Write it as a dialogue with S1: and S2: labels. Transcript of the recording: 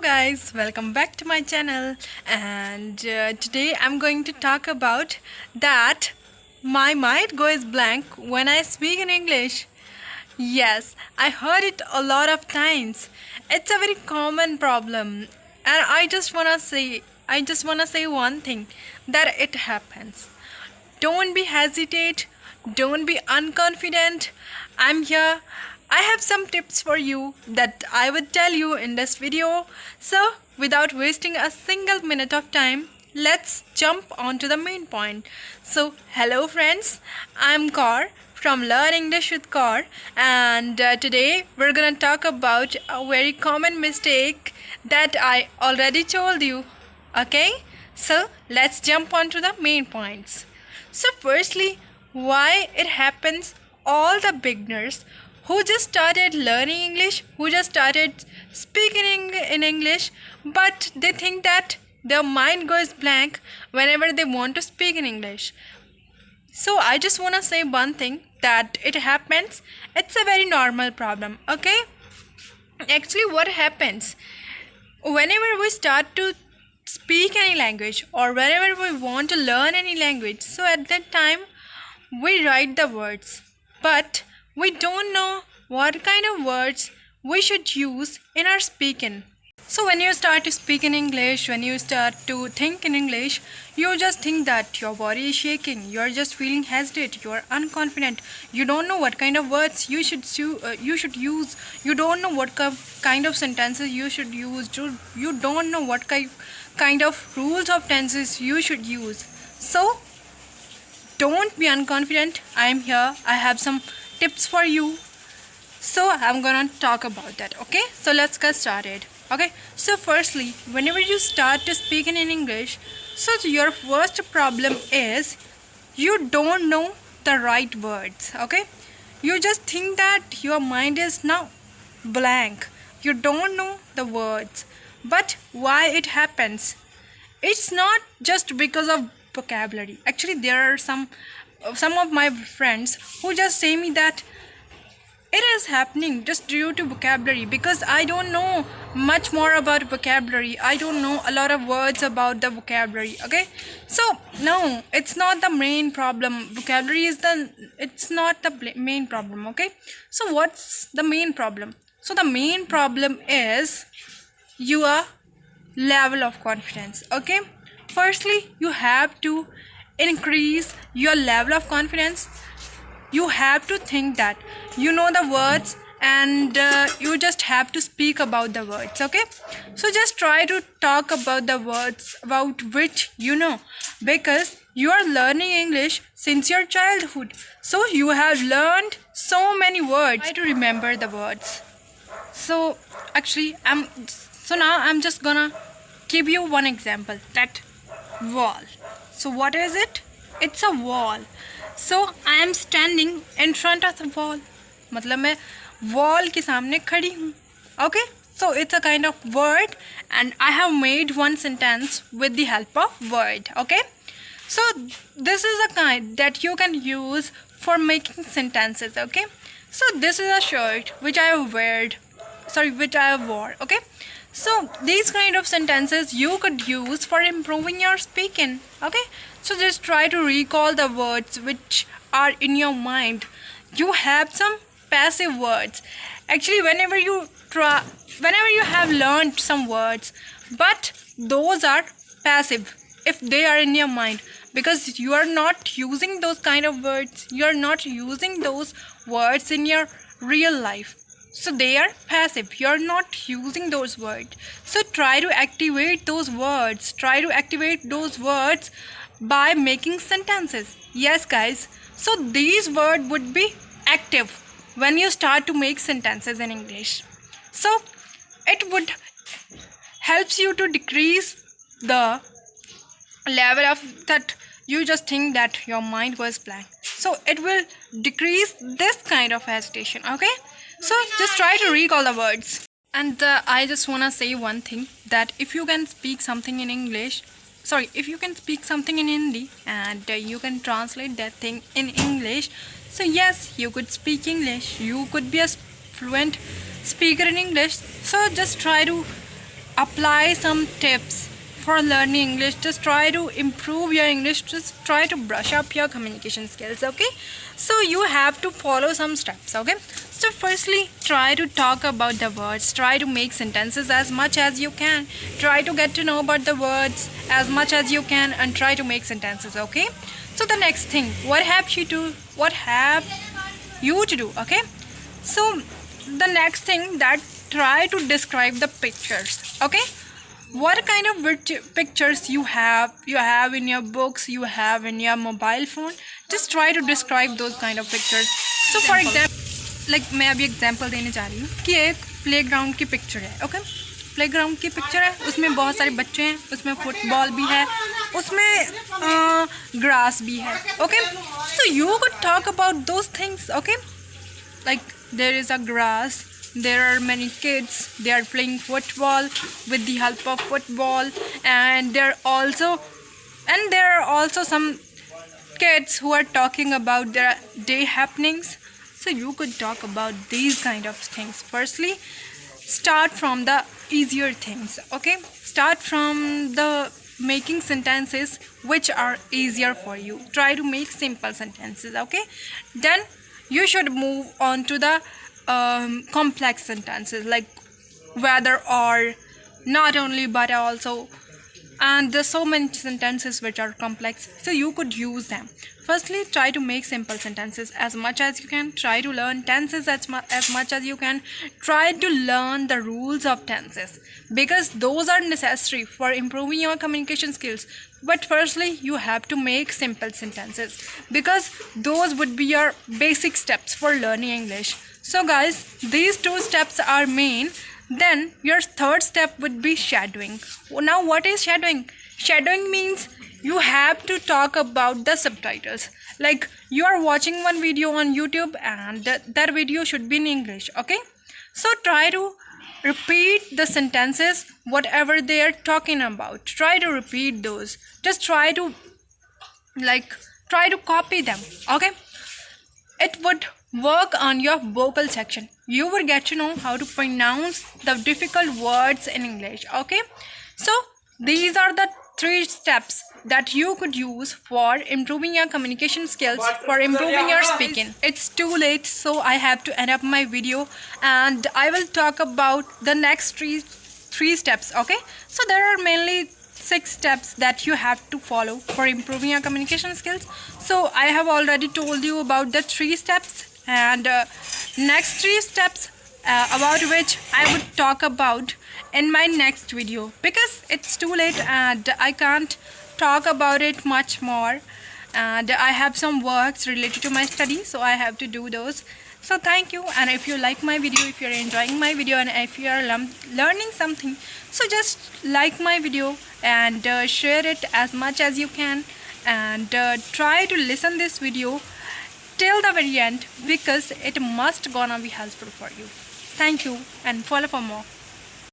S1: guys, welcome back to my channel. And today I'm going to talk about that my mind goes blank when I speak in English. Yes, I heard it a lot of times. It's a very common problem, and I just wanna say one thing, that it happens. Don't be hesitate, don't be unconfident. I'm here. I have some tips for you that I would tell you in this video. So, without wasting a single minute of time, let's jump on to the main point. So, hello friends, I'm Kaur from Learn English with Kaur, and today we're gonna talk about a very common mistake that I already told you. Okay? So, let's jump on to the main points. So firstly, why it happens, all the beginners who just started learning English, who just started speaking in English, but they think that their mind goes blank whenever they want to speak in English. So I just want to say one thing, that it happens. It's a very normal problem, okay? Actually, what happens whenever we start to speak any language, or whenever we want to learn any language, so at that time we write the words, but we don't know what kind of words we should use in our speaking. So when you start to speak in English, when you start to think in English, you just think that your body is shaking, you're just feeling hesitant, you're unconfident, you don't know what kind of words you should use, you don't know what kind of sentences you should use, you don't know what kind of rules of tenses you should use. So don't be unconfident. I'm here. I have some tips for you. So I'm gonna talk about that. Okay, so let's get started. Okay, so firstly, whenever you start to speak in English, so your first problem is you don't know the right words. Okay, you just think that your mind is now blank, you don't know the words. But why it happens? It's not just because of vocabulary. Actually, there are some of my friends who just say me that it is happening just due to vocabulary, because I don't know much more about vocabulary. I don't know a lot of words about the vocabulary. Okay, so no, it's not the main problem. Vocabulary is it's not the main problem. Okay, so what's the main problem? So the main problem is your level of confidence. Okay, firstly, you have to increase your level of confidence. You have to think that you know the words, and you just have to speak about the words. Okay, so just try to talk about the words about which you know, because you are learning English since your childhood, so you have learned so many words. Try to remember the words. So actually now I'm just gonna give you one example, that wall. So what is it? It's a wall. So I am standing in front of the wall, मतलब मैं wall के सामने खड़ी हूँ. Okay, so it's a kind of word, and I have made one sentence with the help of word. Okay, so this is a kind that you can use for making sentences. Okay, so this is a shirt which I wore. Okay, so these kind of sentences you could use for improving your speaking. Okay, so just try to recall the words which are in your mind. You have some passive words. Actually, whenever you have learned some words, but those are passive if they are in your mind, because you are not using those kind of words, you are not using those words in your real life. So they are passive, you are not using those words. So try to activate those words. Try to activate those words by making sentences. Yes guys, so these words would be active when you start to make sentences in English. So it would helps you to decrease the level of that you just think that your mind was blank. So it will decrease this kind of hesitation. Okay, so just try to recall the words. And I just want to say one thing, that if you can speak something in if you can speak something in Hindi, and you can translate that thing in English, so yes, you could speak English, you could be a fluent speaker in English. So just try to apply some tips for learning English. Just try to improve your English. Just try to brush up your communication skills. Okay, so you have to follow some steps. Okay, so firstly, try to talk about the words. Try to make sentences as much as you can. Try to get to know about the words as much as you can, and try to make sentences. Okay, so the next thing, what have you to do? Okay, so the next thing, that try to describe the pictures. Okay, what kind of pictures you have in your books, you have in your mobile phone. Just try to describe those kind of pictures. So for example, like मैं अभी example देने जा रही हूँ कि एक playground की picture है. ओके, प्लेग्राउंड की पिक्चर है, उसमें बहुत सारे बच्चे हैं, उसमें फुटबॉल भी है, उसमें ग्रास भी है. Okay, so you could talk about those things. Okay, like there is a grass, there are many kids, they are playing football with the help of football, and there are also some kids who are talking about their day happenings. So you could talk about these kind of things. Firstly, start from the easier things. Okay, start from the making sentences which are easier for you. Try to make simple sentences. Okay, then you should move on to the complex sentences, like whether or, not only but also, and there's so many sentences which are complex, so you could use them. Firstly, try to make simple sentences as much as you can. Try to learn tenses as much as you can. Try to learn the rules of tenses, because those are necessary for improving your communication skills. But firstly, you have to make simple sentences, because those would be your basic steps for learning English. So guys, these two steps are main. Then your third step would be shadowing. Now what is shadowing? Shadowing means you have to talk about the subtitles. Like you are watching one video on YouTube and that video should be in English. Okay, so try to repeat the sentences whatever they are talking about. Try to repeat those. Just try to copy them. Okay, it would work on your vocal section. You will get to know how to pronounce the difficult words in English. Okay, so these are the 3 steps that you could use for improving your communication skills, for improving your speaking. It's too late, so I have to end up my video, and I will talk about the next three steps. Okay, so there are mainly 6 steps that you have to follow for improving your communication skills. So I have already told you about the 3 steps, and next 3 steps about which I would talk about in my next video, because it's too late and I can't talk about it much more, and I have some works related to my study, so I have to do those. So thank you, and if you like my video, if you're enjoying my video, and if you are learning something, so just like my video and share it as much as you can, and try to listen this video till the very end, because it must gonna be helpful for you. Thank you, and follow for more.